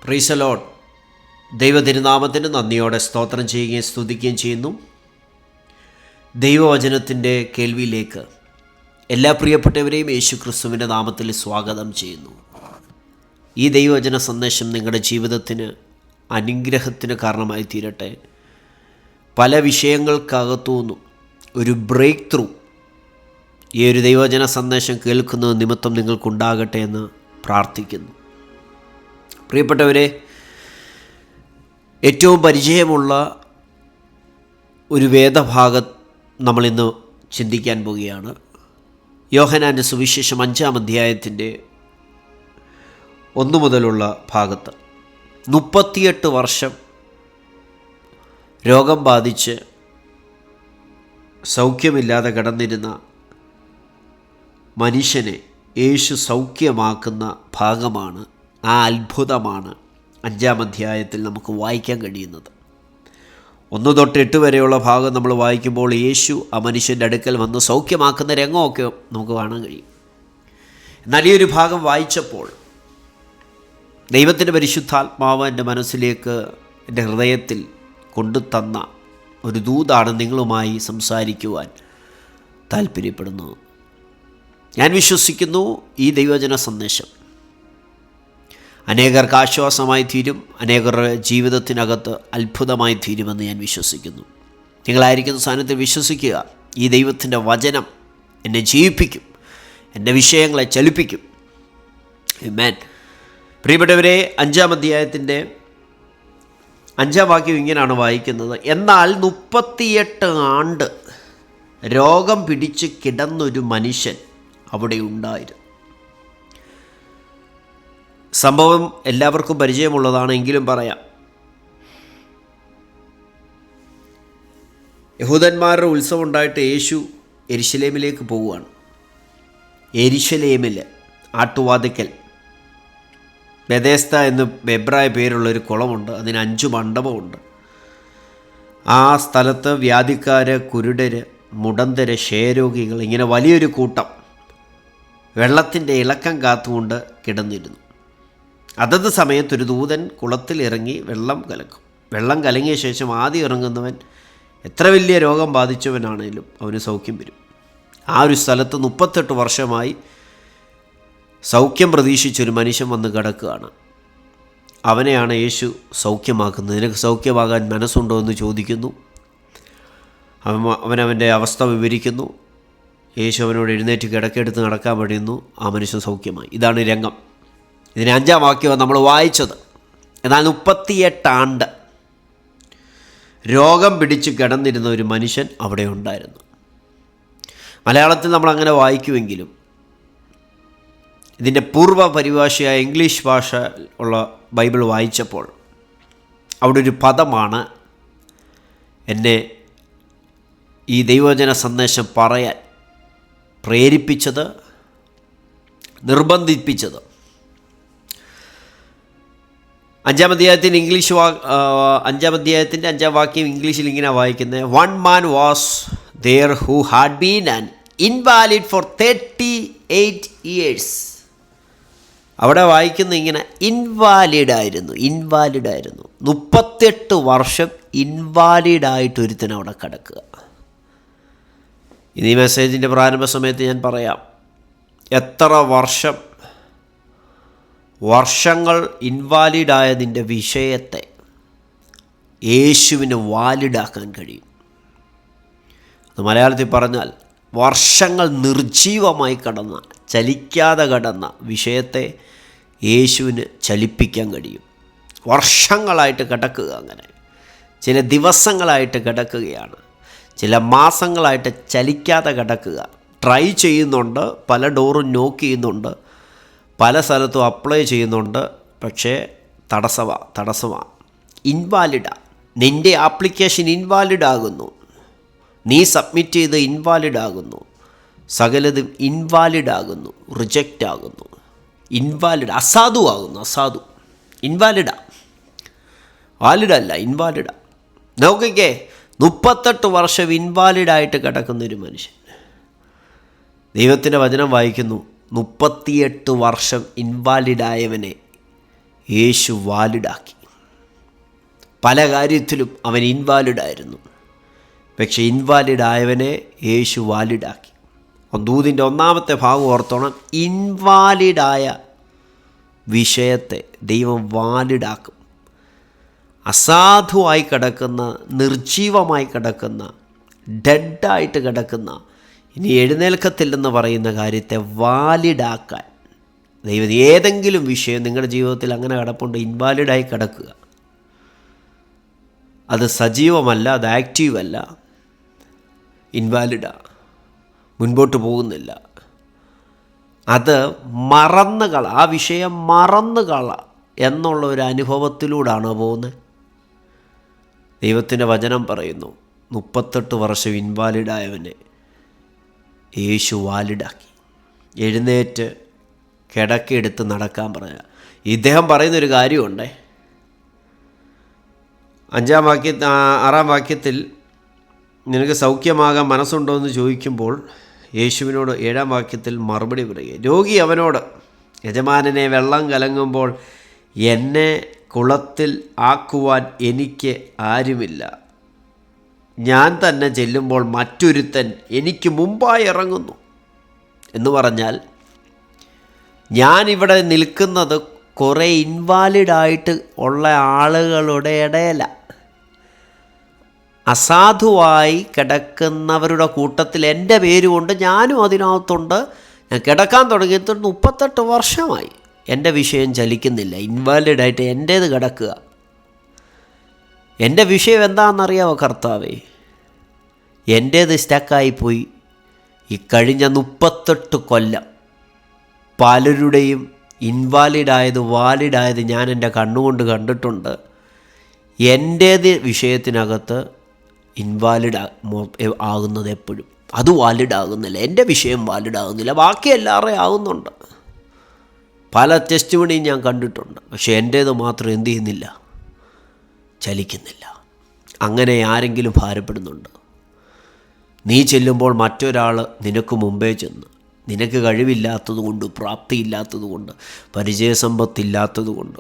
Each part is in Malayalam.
Praise the Lord. ദൈവതിരുനാമത്തിന് നന്ദിയോടെ സ്തോത്രം ചെയ്യുകയും സ്തുതിക്കുകയും ചെയ്യുന്നു. ദൈവവചനത്തിൻ്റെ കേൾവിയിലേക്ക് എല്ലാ പ്രിയപ്പെട്ടവരെയും യേശു ക്രിസ്തുവിൻ്റെ നാമത്തിൽ സ്വാഗതം ചെയ്യുന്നു. ഈ ദൈവവചന സന്ദേശം നിങ്ങളുടെ ജീവിതത്തിന് അനുഗ്രഹത്തിന് കാരണമായി തീരട്ടെ. പല വിഷയങ്ങൾക്കകത്തുനിന്നും ഒരു ബ്രേക്ക് ത്രൂ ഈ ഒരു ദൈവവചന സന്ദേശം കേൾക്കുന്നത് നിമിത്തം നിങ്ങൾക്കുണ്ടാകട്ടെ എന്ന് പ്രാർത്ഥിക്കുന്നു. പ്രിയപ്പെട്ടവരെ, ഏറ്റവും പരിചയമുള്ള ഒരു വേദഭാഗം നമ്മളിന്ന് ചിന്തിക്കാൻ പോവുകയാണ്. യോഹന്നാൻ്റെ സുവിശേഷം 5-ാം അധ്യായത്തിൻ്റെ 1 മുതലുള്ള ഭാഗത്ത് 38 വർഷം രോഗം ബാധിച്ച് സൗഖ്യമില്ലാതെ കിടന്നിരുന്ന മനുഷ്യനെ യേശു സൗഖ്യമാക്കുന്ന ഭാഗമാണ്, ആ അത്ഭുതമാണ് 5-ാം അധ്യായത്തിൽ നമുക്ക് വായിക്കാൻ കഴിയുന്നത്. 1 തൊട്ട് 8 വരെയുള്ള ഭാഗം നമ്മൾ വായിക്കുമ്പോൾ യേശു ആ മനുഷ്യൻ്റെ അടുക്കൽ വന്ന് സൗഖ്യമാക്കുന്ന രംഗമൊക്കെ നമുക്ക് കാണാൻ കഴിയും. എന്നാൽ ഈ ഒരു ഭാഗം വായിച്ചപ്പോൾ ദൈവത്തിൻ്റെ പരിശുദ്ധാത്മാവ് എൻ്റെ മനസ്സിലേക്ക്, എൻ്റെ ഹൃദയത്തിൽ കൊണ്ടുതന്ന ഒരു ദൂതാണ് നിങ്ങളുമായി സംസാരിക്കുവാൻ താല്പര്യപ്പെടുന്നത്. ഞാൻ വിശ്വസിക്കുന്നു ഈ ദൈവവചന സന്ദേശം അനേകർക്ക് ആശ്വാസമായി തീരും, അനേകരുടെ ജീവിതത്തിനകത്ത് അത്ഭുതമായി തീരുമെന്ന് ഞാൻ വിശ്വസിക്കുന്നു. നിങ്ങളായിരിക്കുന്ന സ്ഥാനത്ത് വിശ്വസിക്കുക. ഈ ദൈവത്തിൻ്റെ വചനം എന്നെ ജീവിപ്പിക്കും, എൻ്റെ വിഷയങ്ങളെ ചലിപ്പിക്കും. ആമേൻ. പ്രിയപ്പെട്ടവരെ, 5-ാം അധ്യായത്തിൻ്റെ 5-ാം വാക്യം ഇങ്ങനെയാണ് വായിക്കുന്നത്: എന്നാൽ 38 ആണ്ട് രോഗം പിടിച്ച് കിടന്നൊരു മനുഷ്യൻ അവിടെ ഉണ്ടായിരുന്നു. സംഭവം എല്ലാവർക്കും പരിചയമുള്ളതാണ്, എങ്കിലും പറയാം. യഹൂദന്മാരുടെ ഉത്സവം ഉണ്ടായിട്ട് യേശു യെരുശലേമിലേക്ക് പോവുകയാണ്. യെരുശലേമിൽ ആട്ടുവാതിക്കൽ ബെഥേസ്ദ എന്ന് എബ്രായ പേരുള്ളൊരു കുളമുണ്ട്. അതിന് 5 മണ്ഡപമുണ്ട്. ആ സ്ഥലത്ത് വ്യാധിക്കാര്, കുരുടര്, മുടന്തര്, ക്ഷയരോഗികൾ, ഇങ്ങനെ വലിയൊരു കൂട്ടം വെള്ളത്തിൻ്റെ ഇളക്കം കാത്തുകൊണ്ട് കിടന്നിരുന്നു. അതത് സമയത്തൊരു ദൂതൻ കുളത്തിൽ ഇറങ്ങി വെള്ളം കലക്കും. വെള്ളം കലങ്ങിയ ശേഷം ആദ്യം ഇറങ്ങുന്നവൻ എത്ര വലിയ രോഗം ബാധിച്ചവനാണേലും അവന് സൗഖ്യം വരും. ആ ഒരു സ്ഥലത്ത് 38 വർഷമായി സൗഖ്യം പ്രതീക്ഷിച്ചൊരു മനുഷ്യൻ വന്ന് കിടക്കുകയാണ്. അവനെയാണ് യേശു സൗഖ്യമാക്കുന്നത്. നിനക്ക് സൗഖ്യമാകാൻ മനസ്സുണ്ടോ എന്ന് ചോദിക്കുന്നു. അവനവൻ്റെ അവസ്ഥ വിവരിക്കുന്നു. യേശു അവനോട് എഴുന്നേറ്റ് കിടക്കെടുത്ത് നടക്കാൻ കഴിയുന്നു. ആ മനുഷ്യൻ സൗഖ്യമായി. ഇതാണ് രംഗം. ഇതിന് 5-ാം വാക്യമാണ് നമ്മൾ വായിച്ചത്. എന്നാൽ 38 ആണ്ട് രോഗം പിടിച്ച് കിടന്നിരുന്ന ഒരു മനുഷ്യൻ അവിടെ ഉണ്ടായിരുന്നു. മലയാളത്തിൽ നമ്മൾ അങ്ങനെ വായിക്കുമെങ്കിലും ഇതിൻ്റെ പൂർവ്വ പരിഭാഷയായ ഇംഗ്ലീഷ് ഭാഷ ഉള്ള ബൈബിൾ വായിച്ചപ്പോൾ അവിടെ ഒരു പദമാണ് എന്നെ ഈ ദൈവവചന സന്ദേശം പറയാൻ പ്രേരിപ്പിച്ചത്, നിർബന്ധിപ്പിച്ചത്. 5-ാം അധ്യായത്തിൻ്റെ 5-ാം അധ്യായത്തിൻ്റെ 5-ാം വാക്യം ഇംഗ്ലീഷിൽ ഇങ്ങനെ വായിക്കുന്നത്: one man was there who had been an invalid for 38 years. അവിടെ വായിക്കുന്ന ഇങ്ങനെ ഇൻവാലിഡായിരുന്നു. 38 വർഷം ഇൻവാലിഡായിട്ടൊരുത്തൻ അവിടെ കിടക്കുക. ഇനി മെസ്സേജിൻ്റെ പ്രാരംഭ സമയത്ത് ഞാൻ പറയാം, എത്ര വർഷങ്ങൾ ഇൻവാലിഡായതിൻ്റെ വിഷയത്തെ യേശുവിന് വാലിഡാക്കാൻ കഴിയും. അത് മലയാളത്തിൽ പറഞ്ഞാൽ വർഷങ്ങൾ നിർജീവമായി കിടന്ന, ചലിക്കാതെ കിടന്ന വിഷയത്തെ യേശുവിന് ചലിപ്പിക്കാൻ കഴിയും. വർഷങ്ങളായിട്ട് കിടക്കുക, അങ്ങനെ ചില ദിവസങ്ങളായിട്ട് കിടക്കുകയാണ്, ചില മാസങ്ങളായിട്ട് ചലിക്കാതെ കിടക്കുക. ട്രൈ ചെയ്യുന്നുണ്ട്, പല ഡോറും നോക്ക് ചെയ്യുന്നുണ്ട്, പല സ്ഥലത്തും അപ്ലൈ ചെയ്യുന്നുണ്ട്, പക്ഷേ തടസ്സമാണ്. ഇൻവാലിഡാ. നിൻ്റെ ആപ്ലിക്കേഷൻ ഇൻവാലിഡാകുന്നു, നീ സബ്മിറ്റ് ചെയ്ത് ഇൻവാലിഡാകുന്നു, സകലതും ഇൻവാലിഡാകുന്നു, റിജക്റ്റ് ആകുന്നു, ഇൻവാലിഡ്, അസാധു, ഇൻവാലിഡാ, വാലിഡല്ല, ഇൻവാലിഡാ. നോക്കിക്കേ, 38 വർഷം ഇൻവാലിഡായിട്ട് കിടക്കുന്നൊരു മനുഷ്യൻ. ദൈവത്തിൻ്റെ വചനം വായിക്കുന്നു, 38 വർഷം ഇൻവാലിഡായവനെ യേശു വാലിഡാക്കി. പല കാര്യത്തിലും അവൻ ഇൻവാലിഡായിരുന്നു. പക്ഷേ ഇൻവാലിഡായവനെ യേശു വാലിഡാക്കി. ദൂതിൻ്റെ 1-ാമത്തെ ഭാഗം ഓർത്തോണം. ഇൻവാലിഡായ വിഷയത്തെ ദൈവം വാലിഡാക്കും. അസാധുവായി കിടക്കുന്ന, നിർജീവമായി കിടക്കുന്ന, ഡെഡായിട്ട് കിടക്കുന്ന, ഇനി എഴുന്നേൽക്കത്തില്ലെന്ന് പറയുന്ന കാര്യത്തെ വാലിഡാക്കാൻ ദൈവം ഏതെങ്കിലും വിഷയം നിങ്ങളുടെ ജീവിതത്തിൽ അങ്ങനെ കിടപ്പുണ്ട്, ഇൻവാലിഡായി കിടക്കുക. അത് സജീവമല്ല, അത് ആക്റ്റീവല്ല, ഇൻവാലിഡാ, മുൻപോട്ട് പോകുന്നില്ല. അത് മറന്നുകള, ആ വിഷയം മറന്നുകള എന്നുള്ള ഒരു അനുഭവത്തിലൂടെയാണോ പോകുന്നത്? ദൈവത്തിൻ്റെ വചനം പറയുന്നു 38 വർഷം ഇൻവാലിഡായവനെ യേശു വാലിഡാക്കി. എഴുന്നേറ്റ് കിടക്കെടുത്ത് നടക്കാൻ പറയാം. ഇദ്ദേഹം പറയുന്നൊരു കാര്യമുണ്ടേ. 6-ാം വാക്യത്തിൽ നിനക്ക് സൗഖ്യമാകാൻ മനസ്സുണ്ടോ എന്ന് ചോദിക്കുമ്പോൾ യേശുവിനോട് 7-ാം വാക്യത്തിൽ മറുപടി പറയുക. രോഗി അവനോട്, യജമാനനെ, വെള്ളം കലങ്ങുമ്പോൾ എന്നെ കുളത്തിൽ ആക്കുവാൻ എനിക്ക് ആരുമില്ല. ഞാൻ തന്നെ ചെല്ലുമ്പോൾ മറ്റൊരുത്തൻ എനിക്ക് മുമ്പായി ഇറങ്ങുന്നു. എന്ന് പറഞ്ഞാൽ ഞാനിവിടെ നിൽക്കുന്നത് കുറേ ഇൻവാലിഡായിട്ട് ഉള്ള ആളുകളുടെ ഇടയില, അസാധുവായി കിടക്കുന്നവരുടെ കൂട്ടത്തിൽ എൻ്റെ പേരുകൊണ്ട് ഞാനും അതിനകത്തുണ്ട്. ഞാൻ കിടക്കാൻ തുടങ്ങിയിട്ട് 38 വർഷമായി. എൻ്റെ വിഷയം ചലിക്കുന്നില്ല, ഇൻവാലിഡായിട്ട് എൻ്റേത് കിടക്കുക. എൻ്റെ വിഷയം എന്താണെന്നറിയാമോ കർത്താവേ? എൻ്റേത് സ്റ്റക്കായിപ്പോയി. ഈ കഴിഞ്ഞ 38 കൊല്ലം പലരുടെയും ഇൻവാലിഡായത് വാലിഡായത് ഞാൻ എൻ്റെ കണ്ണുകൊണ്ട് കണ്ടിട്ടുണ്ട്. എൻ്റേത് വിഷയത്തിനകത്ത് ഇൻവാലിഡ് ആകുന്നത് എപ്പോഴും, അത് വാലിഡ് ആകുന്നില്ല. എൻ്റെ വിഷയം വാലിഡ് ആകുന്നില്ല, ബാക്കി എല്ലാവരുടെയും ആകുന്നുണ്ട്. പല ടെസ്റ്റ് മണിയും ഞാൻ കണ്ടിട്ടുണ്ട്. പക്ഷേ എൻ്റേത് മാത്രം എന്ത് ചെയ്യുന്നില്ല, ചലിക്കുന്നില്ല. അങ്ങനെ ആരെങ്കിലും ഭാരപ്പെടുന്നുണ്ട്? നീ ചെല്ലുമ്പോൾ മറ്റൊരാൾ നിനക്ക് മുമ്പേ ചെന്ന്, നിനക്ക് കഴിവില്ലാത്തതുകൊണ്ട്, പ്രാപ്തിയില്ലാത്തതുകൊണ്ട്, പരിചയസമ്പത്തില്ലാത്തതുകൊണ്ട്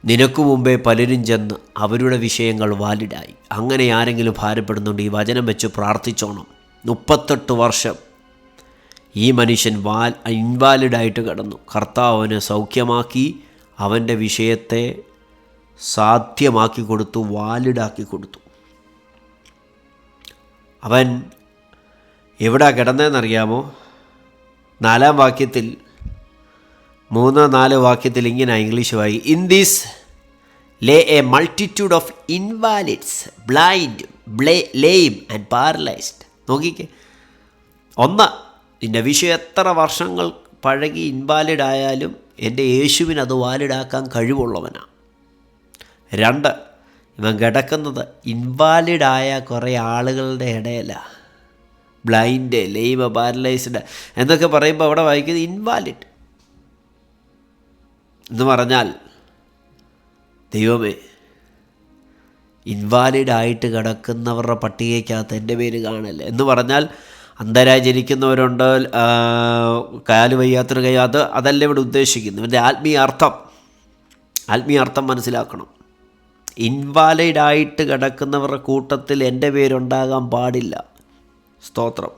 നിനക്ക് മുമ്പേ പലരും ചെന്ന് അവരുടെ വിഷയങ്ങൾ വാലിഡായി. അങ്ങനെ ആരെങ്കിലും ഭാരപ്പെടുന്നുണ്ട്? ഈ വചനം വെച്ച് പ്രാർത്ഥിച്ചോണം. 38 വർഷം ഈ മനുഷ്യൻ ഇൻവാലിഡായിട്ട് കിടന്നു. കർത്താവ് അവനെ സൗഖ്യമാക്കി, അവൻ്റെ വിഷയത്തെ സാധ്യമാക്കി കൊടുത്തു, വാലിഡാക്കി കൊടുത്തു. അവൻ എവിടെ കിടന്നതെന്നറിയാമോ? 4-ാം വാക്യത്തിൽ, 3-4 വാക്യത്തിൽ ഇങ്ങനെ ഇംഗ്ലീഷ് വായി, in this lay a multitude of invalids, blind, lame and paralysed. നോക്കിക്കേ, 1, നിൻ്റെ വിഷയം എത്ര വർഷങ്ങൾ പഴകി ഇൻവാലിഡായാലും എൻ്റെ യേശുവിനത് വാലിഡാക്കാൻ കഴിവുള്ളവനാണ്. 2, ഇവൻ കിടക്കുന്നത് ഇൻവാലിഡായ കുറേ ആളുകളുടെ ഇടയിലാണ്. ബ്ലൈൻഡ്, ലെയിം, പാരലൈസ്ഡ് എന്നൊക്കെ പറയുമ്പോൾ അവിടെ വായിക്കുന്നത് ഇൻവാലിഡ് എന്ന് പറഞ്ഞാൽ, ദൈവമേ, ഇൻവാലിഡായിട്ട് കിടക്കുന്നവരുടെ പട്ടികയ്ക്കകത്ത് എൻ്റെ പേര് കാണില്ല എന്ന് പറഞ്ഞാൽ, അന്ധരായി ജനിക്കുന്നവരുണ്ട്, കാല് വയ്യാത്തൊരു കൈ, അതല്ല ഇവിടെ ഉദ്ദേശിക്കുന്നു. ഇതിൻ്റെ ആത്മീയ അർത്ഥം മനസ്സിലാക്കണം. ഇൻവാലിഡായിട്ട് കിടക്കുന്നവരുടെ കൂട്ടത്തിൽ എൻ്റെ പേരുണ്ടാകാൻ പാടില്ല. സ്തോത്രം.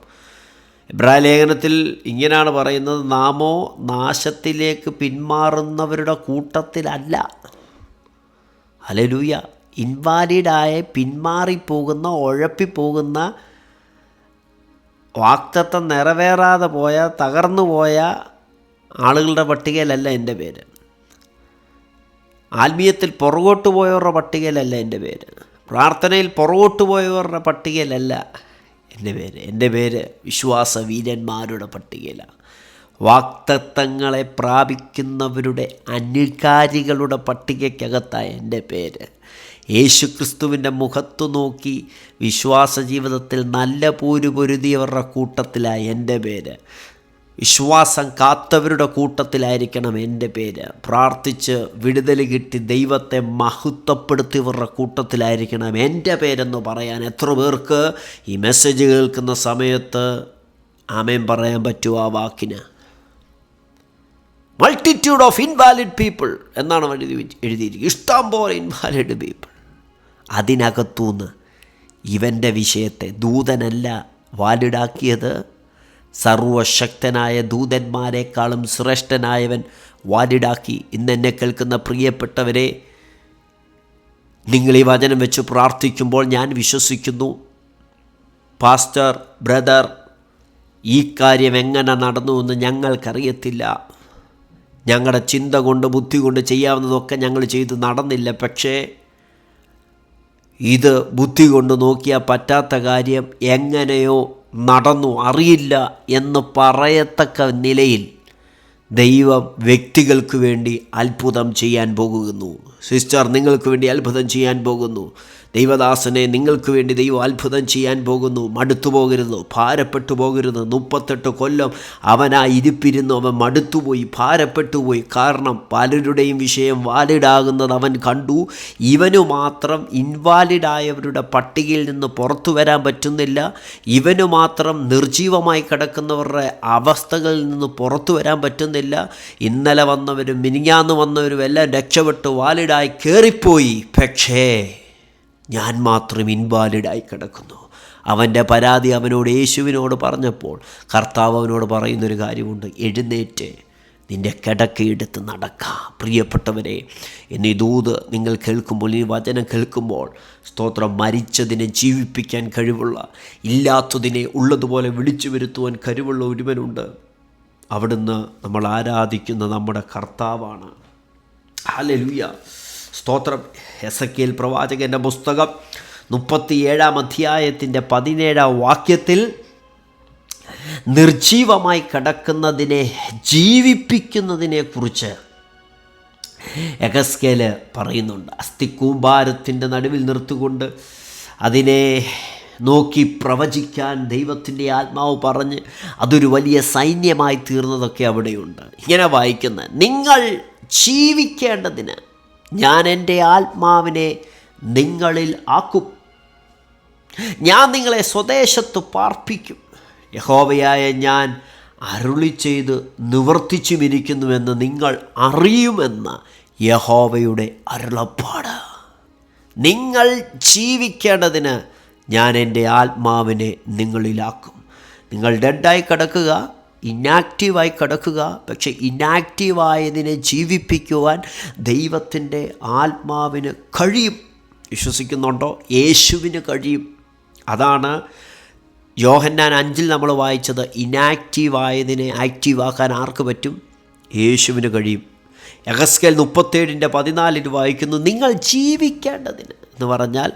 എബ്രായ ലേഖനത്തിൽ ഇങ്ങനെയാണ് പറയുന്നത്, നാമോ നാശത്തിലേക്ക് പിന്മാറുന്നവരുടെ കൂട്ടത്തിലല്ല. ഹല്ലേലൂയ. ഇൻവാലിഡായ, പിന്മാറിപ്പോകുന്ന, ഉഴപ്പിപ്പോകുന്ന, വാഗ്ദത്തം നിറവേറാതെ പോയ, തകർന്നു പോയ ആളുകളുടെ പട്ടികയിലല്ല എൻ്റെ പേര്. ആത്മീയത്തിൽ പുറകോട്ട് പോയവരുടെ പട്ടികയിലല്ല എൻ്റെ പേര്. പ്രാർത്ഥനയിൽ പുറകോട്ട് പോയവരുടെ പട്ടികയിലല്ല എൻ്റെ പേര് വിശ്വാസവീരന്മാരുടെ പട്ടികയിലാണ്. വാഗ്ദത്തങ്ങളെ പ്രാപിക്കുന്നവരുടെ അനുകാരികളുടെ പട്ടികയ്ക്കകത്താണ് എൻ്റെ പേര്. യേശുക്രിസ്തുവിൻ്റെ മുഖത്തു നോക്കി വിശ്വാസ ജീവിതത്തിൽ നല്ല പോര് പൊരുതിയവരുടെ കൂട്ടത്തിലാണ് എൻ്റെ പേര്. വിശ്വാസം കാത്തവരുടെ കൂട്ടത്തിലായിരിക്കണം എൻ്റെ പേര്. പ്രാർത്ഥിച്ച് വിടുതൽ കിട്ടി ദൈവത്തെ മഹത്വപ്പെടുത്തിയവരുടെ കൂട്ടത്തിലായിരിക്കണം എൻ്റെ പേരെന്ന് പറയാൻ എത്ര പേർക്ക് ഈ മെസ്സേജ് കേൾക്കുന്ന സമയത്ത് ആമേൻ പറയാൻ പറ്റുമോ? ആ വാക്കിന് മൾട്ടിറ്റ്യൂഡ് ഓഫ് ഇൻവാലിഡ് പീപ്പിൾ എന്നാണ് എഴുതിയിരിക്കുന്നത്. ഇഷ്ടം പോലെ ഇൻവാലിഡ് പീപ്പിൾ. അതിനകത്തുനിന്ന് ഇവൻ്റെ വിഷയത്തെ ദൂതനല്ല വാലിഡാക്കിയത്, സർവശക്തനായ ദൂതന്മാരെക്കാളും ശ്രേഷ്ഠനായവൻ വാലിഡാക്കി. ഇന്നെന്നെ കേൾക്കുന്ന പ്രിയപ്പെട്ടവരെ, നിങ്ങൾ ഈ വചനം വെച്ച് പ്രാർത്ഥിക്കുമ്പോൾ ഞാൻ വിശ്വസിക്കുന്നു, പാസ്റ്റർ, ബ്രദർ, ഈ കാര്യം എങ്ങനെ നടന്നു എന്ന് ഞങ്ങൾക്കറിയത്തില്ല. ഞങ്ങളുടെ ചിന്ത കൊണ്ട് ബുദ്ധി കൊണ്ട് ചെയ്യാവുന്നതൊക്കെ ഞങ്ങൾ ചെയ്ത് നടന്നില്ല. പക്ഷേ ഇത് ബുദ്ധി കൊണ്ട് നോക്കിയാൽ പറ്റാത്ത കാര്യം എങ്ങനെയോ നടന്നു, അറിയില്ല എന്ന് പറയത്തക്ക നിലയിൽ ദൈവം വ്യക്തികൾക്ക് വേണ്ടി അത്ഭുതം ചെയ്യാൻ പോകുന്നു. സിസ്റ്റർ, നിങ്ങൾക്ക് വേണ്ടി അത്ഭുതം ചെയ്യാൻ പോകുന്നു. ദൈവദാസനെ, നിങ്ങൾക്ക് വേണ്ടി ദൈവം അത്ഭുതം ചെയ്യാൻ പോകുന്നു. മടുത്തു പോകരുത്, ഭാരപ്പെട്ടു പോകരുത്. 38 കൊല്ലം അവനായിരിപ്പിരുന്നു, അവൻ മടുത്തുപോയി, ഭാരപ്പെട്ടുപോയി. കാരണം പലരുടെയും വിഷയം വാലിഡാകുന്നത് അവൻ കണ്ടു. ഇവനു മാത്രം ഇൻവാലിഡായവരുടെ പട്ടികയിൽ നിന്ന് പുറത്തു വരാൻ പറ്റുന്നില്ല. ഇവനു മാത്രം നിർജീവമായി കിടക്കുന്നവരുടെ അവസ്ഥകളിൽ നിന്ന് പുറത്തു വരാൻ പറ്റുന്നില്ല. ഇന്നലെ വന്നവരും മിനിഞ്ഞാന്ന് വന്നവരും എല്ലാം രക്ഷപ്പെട്ട് വാലിഡായി കയറിപ്പോയി. പക്ഷേ ഞാൻ മാത്രം ഇൻവാലിഡായി കിടക്കുന്നു. അവൻ്റെ പരാതി അവനോട്, യേശുവിനോട് പറഞ്ഞപ്പോൾ കർത്താവ് അവനോട് പറയുന്നൊരു കാര്യമുണ്ട്: എഴുന്നേറ്റ് നിൻ്റെ കിടക്കയെടുത്ത് നടക്കാം. പ്രിയപ്പെട്ടവരെ, എന്നീ ദൂത് നിങ്ങൾ കേൾക്കുമ്പോൾ, ഈ വചനം കേൾക്കുമ്പോൾ, സ്തോത്രം, മരിച്ചതിനെ ജീവിപ്പിക്കാൻ കഴിവുള്ള, ഇല്ലാത്തതിനെ ഉള്ളതുപോലെ വിളിച്ചു വരുത്തുവാൻ കഴിവുള്ള ഒരുവനുണ്ട്. അവിടുന്ന് നമ്മൾ ആരാധിക്കുന്ന നമ്മുടെ കർത്താവാണ്. ഹല്ലേലൂയ, സ്തോത്രം. എസെക്കിയേൽ പ്രവാചകൻ്റെ പുസ്തകം 37 അധ്യായത്തിൻ്റെ 17 വാക്യത്തിൽ നിർജീവമായി കിടക്കുന്നതിനെ ജീവിപ്പിക്കുന്നതിനെക്കുറിച്ച് എസെക്കിയേൽ പറയുന്നുണ്ട്. അസ്ഥിക്കൂമ്പാരത്തിൻ്റെ നടുവിൽ നിർത്തുകൊണ്ട് അതിനെ നോക്കി പ്രവചിക്കാൻ ദൈവത്തിൻ്റെ ആത്മാവ് പറഞ്ഞ് അതൊരു വലിയ സൈന്യമായി തീർന്നതൊക്കെ അവിടെയുണ്ട്. ഇങ്ങനെ വായിക്കുന്നത്: നിങ്ങൾ ജീവിക്കേണ്ടതിന് ഞാൻ എൻ്റെ ആത്മാവിനെ നിങ്ങളിൽ ആക്കും, ഞാൻ നിങ്ങളെ സ്വദേശത്ത് പാർപ്പിക്കും, യഹോവയായ ഞാൻ അരുളി ചെയ്ത് നിവർത്തിച്ചുമിരിക്കുന്നുവെന്ന് നിങ്ങൾ അറിയുമെന്ന യഹോവയുടെ അരുളപ്പാട്. നിങ്ങൾ ജീവിക്കേണ്ടതിന് ഞാൻ എൻ്റെ ആത്മാവിനെ നിങ്ങളിലാക്കും. നിങ്ങൾ ഡെഡായി കിടക്കുക, ഇനാക്റ്റീവായി കിടക്കുക. പക്ഷെ ഇനാക്റ്റീവായതിനെ ജീവിപ്പിക്കുവാൻ ദൈവത്തിൻ്റെ ആത്മാവിന് കഴിയും. വിശ്വസിക്കുന്നുണ്ടോ? യേശുവിന് കഴിയും. അതാണ് യോഹന്നാൻ 5 നമ്മൾ വായിച്ചത്. ഇനാക്റ്റീവായതിനെ ആക്റ്റീവാക്കാൻ ആർക്ക് പറ്റും? യേശുവിന് കഴിയും. എസെക്കിയേൽ 37:14 വായിക്കുന്നു: നിങ്ങൾ ജീവിക്കേണ്ടതിന് എന്ന് പറഞ്ഞാൽ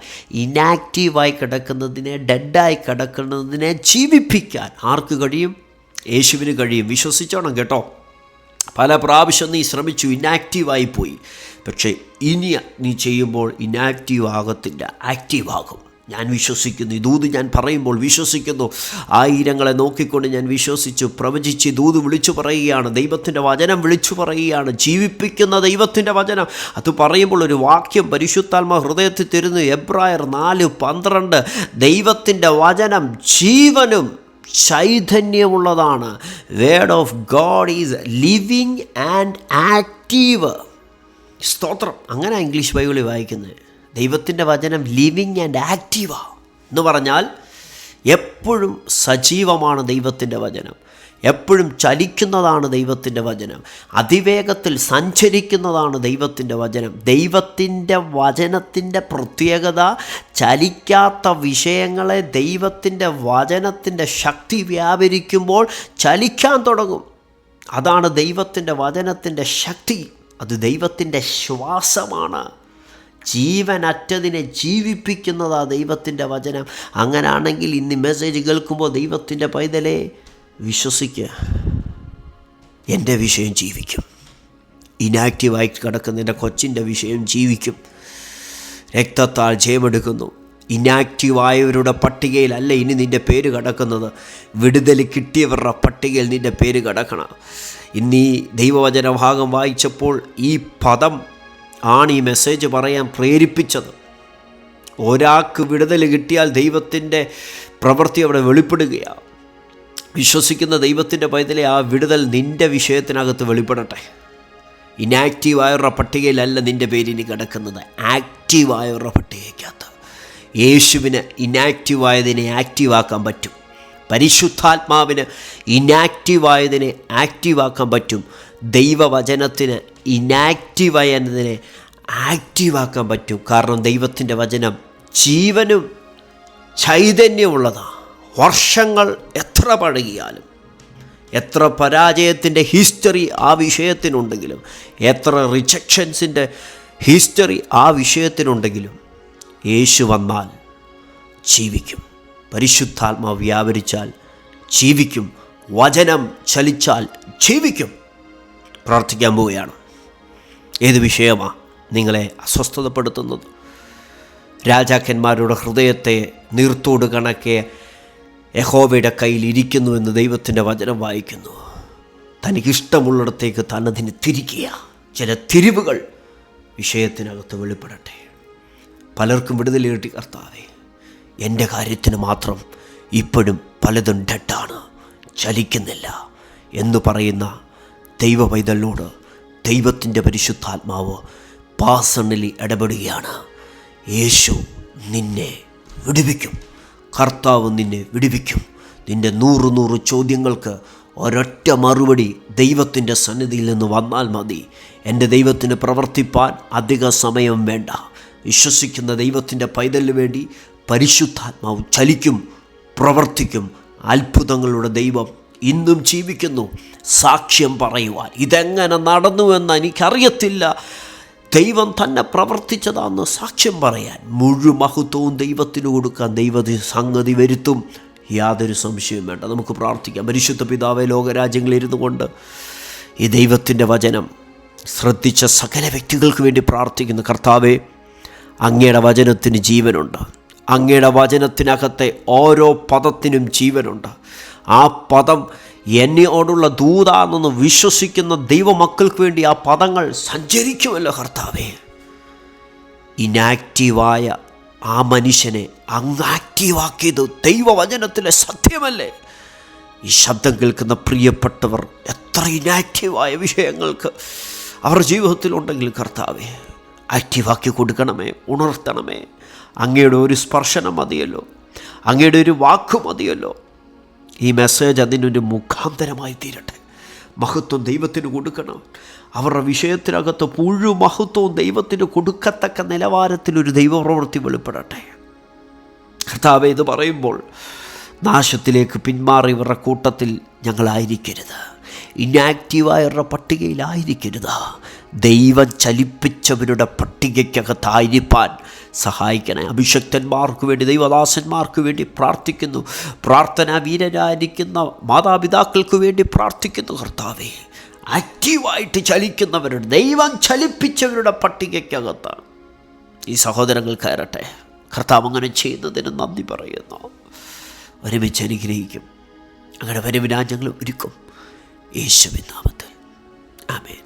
ഇനാക്റ്റീവായി കിടക്കുന്നതിനെ, ഡെഡായി കിടക്കുന്നതിനെ ജീവിപ്പിക്കാൻ ആർക്ക് കഴിയും? യേശുവിന് കഴിയും. വിശ്വസിച്ചോണം കേട്ടോ. പല പ്രാവശ്യം നീ ശ്രമിച്ചു, ഇനാക്റ്റീവായി പോയി. പക്ഷേ ഇനി നീ ചെയ്യുമ്പോൾ ഇനാക്റ്റീവ് ആകത്തില്ല, ആക്റ്റീവ് ആകും. ഞാൻ വിശ്വസിക്കുന്നു. ഈ ദൂത് ഞാൻ പറയുമ്പോൾ വിശ്വസിക്കുന്നു. ആയിരങ്ങളെ നോക്കിക്കൊണ്ട് ഞാൻ വിശ്വസിച്ചു, പ്രവചിച്ച് ദൂത് വിളിച്ചു പറയുകയാണ്. ദൈവത്തിൻ്റെ വചനം വിളിച്ചു പറയുകയാണ്, ജീവിപ്പിക്കുന്ന ദൈവത്തിൻ്റെ വചനം. അത് പറയുമ്പോൾ ഒരു വാക്യം പരിശുദ്ധാത്മ ഹൃദയത്തിൽ തരുന്നു. എബ്രായർ 4:12. ദൈവത്തിൻ്റെ വചനം ജീവനും ചൈതന്യമുള്ളതാണ്. Word of God is living and active. സ്തോത്രം. അങ്ങനെ ഇംഗ്ലീഷ് ബൈബിളിൽ വായിക്കുന്നത്. ദൈവത്തിൻ്റെ വചനം ലിവിങ് ആൻഡ് ആക്റ്റീവാ എന്ന് പറഞ്ഞാൽ എപ്പോഴും സജീവമാണ് ദൈവത്തിൻ്റെ വചനം. എപ്പോഴും ചലിക്കുന്നതാണ് ദൈവത്തിൻ്റെ വചനം. അതിവേഗത്തിൽ സഞ്ചരിക്കുന്നതാണ് ദൈവത്തിൻ്റെ വചനം. ദൈവത്തിൻ്റെ വചനത്തിൻ്റെ പ്രത്യേകത, ചലിക്കാത്ത വിഷയങ്ങളെ ദൈവത്തിൻ്റെ വചനത്തിൻ്റെ ശക്തി വ്യാപരിക്കുമ്പോൾ ചലിക്കാൻ തുടങ്ങും. അതാണ് ദൈവത്തിൻ്റെ വചനത്തിൻ്റെ ശക്തി. അത് ദൈവത്തിൻ്റെ ശ്വാസമാണ്. ജീവനറ്റതിനെ ജീവിപ്പിക്കുന്നതാണ് ദൈവത്തിൻ്റെ വചനം. അങ്ങനെയാണെങ്കിൽ ഇന്ന് മെസ്സേജ് കേൾക്കുമ്പോൾ ദൈവത്തിൻ്റെ പൈതലെ വിശ്വസിക്കുക, എൻ്റെ വിഷയം ജീവിക്കും. ഇനാക്റ്റീവായി കിടക്കുന്ന എൻ്റെ കൊച്ചിൻ്റെ വിഷയം ജീവിക്കും. രക്തത്താൽ ജയമെടുക്കുന്നു. ഇനാക്റ്റീവായവരുടെ പട്ടികയിലല്ല ഇനി നിൻ്റെ പേര് കിടക്കുന്നത്. വിടുതൽ കിട്ടിയവരുടെ പട്ടികയിൽ നിൻ്റെ പേര് കിടക്കണം. ഇന്നീ ദൈവവചന ഭാഗം വായിച്ചപ്പോൾ ഈ പദം ആണ് ഈ മെസ്സേജ് പറയാൻ പ്രേരിപ്പിച്ചത്. ഒരാൾക്ക് വിടുതൽ കിട്ടിയാൽ ദൈവത്തിൻ്റെ പ്രവൃത്തി അവിടെ വെളിപ്പെടുകയാണ്. വിശ്വസിക്കുന്ന ദൈവത്തിൻ്റെ പൈതലെ, ആ വിടുതൽ നിൻ്റെ വിഷയത്തിനകത്ത് വെളിപ്പെടട്ടെ. ഇനാക്റ്റീവായവരുടെ പട്ടികയിലല്ല നിൻ്റെ പേരിന് കിടക്കുന്നത്, ആക്റ്റീവായവരുടെ പട്ടികയ്ക്കകത്ത്. യേശുവിന് ഇനാക്റ്റീവായതിനെ ആക്റ്റീവാക്കാൻ പറ്റും. പരിശുദ്ധാത്മാവിന് ഇനാക്റ്റീവായതിനെ ആക്റ്റീവാക്കാൻ പറ്റും. ദൈവവചനത്തിന് ഇനാക്റ്റീവായതിനെ ആക്റ്റീവാക്കാൻ പറ്റും. കാരണം ദൈവത്തിൻ്റെ വചനം ജീവനും ചൈതന്യമുള്ളതാണ്. വർഷങ്ങൾ എത്ര പഴകിയാലും, എത്ര പരാജയത്തിൻ്റെ ഹിസ്റ്ററി ആ വിഷയത്തിനുണ്ടെങ്കിലും, എത്ര റിജക്ഷൻസിൻ്റെ ഹിസ്റ്ററി ആ വിഷയത്തിനുണ്ടെങ്കിലും, യേശു വന്നാൽ ജീവിക്കും. പരിശുദ്ധാത്മാവ് വ്യാപരിച്ചാൽ ജീവിക്കും. വചനം ചലിച്ചാൽ ജീവിക്കും. പ്രാർത്ഥിക്കാൻ പോവുകയാണ്. ഏത് വിഷയമാണ് നിങ്ങളെ അസ്വസ്ഥതപ്പെടുത്തുന്നത്? രാജാക്കന്മാരുടെ ഹൃദയത്തെ നീർത്തോട് കണക്കെ യഹോവയുടെ കയ്യിൽ ഇരിക്കുന്നുവെന്ന് ദൈവത്തിൻ്റെ വചനം വായിക്കുന്നു. തനിക്കിഷ്ടമുള്ളിടത്തേക്ക് തന്നതിന് തിരിക്കുക. ചില തിരിവുകൾ വിഷയത്തിനകത്ത് വെളിപ്പെടട്ടെ. പലർക്കും വിടുതൽ കിട്ടി. കർത്താവേ, എൻ്റെ കാര്യത്തിന് മാത്രം ഇപ്പോഴും പലതും ഡെഡാണ്, ചലിക്കുന്നില്ല എന്ന് പറയുന്ന ദൈവ പൈതലിനോട് ദൈവത്തിൻ്റെ പരിശുദ്ധാത്മാവ് പേഴ്സണലി ഇടപെടുകയാണ്. യേശു നിന്നെ വിടുവിക്കും. കർത്താവ് നിന്നെ വിടുവിക്കും. നിൻ്റെ 100 ചോദ്യങ്ങൾക്ക് ഒരൊറ്റ മറുപടി ദൈവത്തിൻ്റെ സന്നിധിയിൽ നിന്ന് വന്നാൽ മതി. എൻ്റെ ദൈവത്തിന് പ്രവർത്തിപ്പാൻ അധിക സമയം വേണ്ട. വിശ്വസിക്കുന്ന ദൈവത്തിൻ്റെ പൈതലിന് വേണ്ടി പരിശുദ്ധാത്മാവ് ചലിക്കും, പ്രവർത്തിക്കും. അത്ഭുതങ്ങളുടെ ദൈവം ഇന്നും ജീവിക്കുന്നു. സാക്ഷ്യം പറയുവാൻ ഇതെങ്ങനെ നടന്നുവെന്ന് എനിക്കറിയത്തില്ല, ദൈവം തന്നെ പ്രവർത്തിച്ചതാണെന്ന് സാക്ഷ്യം പറയാൻ മുഴുമഹത്വവും ദൈവത്തിന് കൊടുക്കാൻ ദൈവത്തിന് സംഗതി വരുത്തും. യാതൊരു സംശയവും വേണ്ട. നമുക്ക് പ്രാർത്ഥിക്കാം. പരിശുദ്ധ പിതാവേ, ലോകരാജ്യങ്ങളിലിരുന്നു കൊണ്ട് ഈ ദൈവത്തിൻ്റെ വചനം ശ്രദ്ധിച്ച സകല വ്യക്തികൾക്ക് വേണ്ടി പ്രാർത്ഥിക്കുന്നു. കർത്താവേ, അങ്ങയുടെ വചനത്തിന് ജീവനുണ്ട്. അങ്ങയുടെ വചനത്തിനകത്തെ ഓരോ പദത്തിനും ജീവനുണ്ട്. ആ പദം എന്നോടുള്ള ദൂതാണെന്ന് വിശ്വസിക്കുന്ന ദൈവമക്കൾക്ക് വേണ്ടി ആ പദങ്ങൾ സഞ്ചരിക്കുമല്ലോ കർത്താവേ. ഇനാക്റ്റീവായ ആ മനുഷ്യനെ അങ്ങ് ആക്റ്റീവാക്കിയത് ദൈവവചനത്തിലെ സത്യമല്ലേ? ഈ ശബ്ദം കേൾക്കുന്ന പ്രിയപ്പെട്ടവർ എത്ര ഇനാക്റ്റീവായ വിഷയങ്ങൾക്ക് അവർ ജീവിതത്തിലുണ്ടെങ്കിൽ കർത്താവേ, ആക്റ്റീവാക്കി കൊടുക്കണമേ, ഉണർത്തണമേ. അങ്ങയുടെ ഒരു സ്പർശനം മതിയല്ലോ, അങ്ങയുടെ ഒരു വാക്ക് മതിയല്ലോ. ഈ മെസ്സേജ് അതിനൊരു മുഖാന്തരമായി തീരട്ടെ. മഹത്വം ദൈവത്തിന് കൊടുക്കണം. അവരുടെ വിഷയത്തിനകത്ത് മുഴുവൻ മഹത്വവും ദൈവത്തിന് കൊടുക്കത്തക്ക നിലവാരത്തിലൊരു ദൈവപ്രവൃത്തി വെളിപ്പെടട്ടെ. കർത്താവേ, ഇത് പറയുമ്പോൾ നാശത്തിലേക്ക് പിന്മാറിയവരുടെ കൂട്ടത്തിൽ ഞങ്ങളായിരിക്കരുത്, ഇനാക്റ്റീവായവരുടെ പട്ടികയിലായിരിക്കരുത്. ദൈവം ചലിപ്പിച്ചവരുടെ പട്ടികയ്ക്കകത്തായിരിക്കാൻ സഹായിക്കണേ. അഭിഷക്തന്മാർക്ക് വേണ്ടി, ദൈവദാസന്മാർക്ക് വേണ്ടി പ്രാർത്ഥിക്കുന്നു. പ്രാർത്ഥനാ വീരരായിരിക്കുന്ന മാതാപിതാക്കൾക്ക് വേണ്ടി പ്രാർത്ഥിക്കുന്നു. കർത്താവേ, ആക്റ്റീവായിട്ട് ചലിക്കുന്നവരുടെ, ദൈവം ചലിപ്പിച്ചവരുടെ പട്ടികയ്ക്കകത്താണ് ഈ സഹോദരങ്ങൾ കയറട്ടെ. കർത്താവ് അങ്ങനെ ചെയ്യുന്നതിന് നന്ദി പറയുന്നു. ഒരുമിച്ച് അനുഗ്രഹിക്കും. അങ്ങനെ വരവിനാ ഞങ്ങൾ ഒരുക്കും. യേശുവിൻ നാമത്തിൽ ആമേൻ.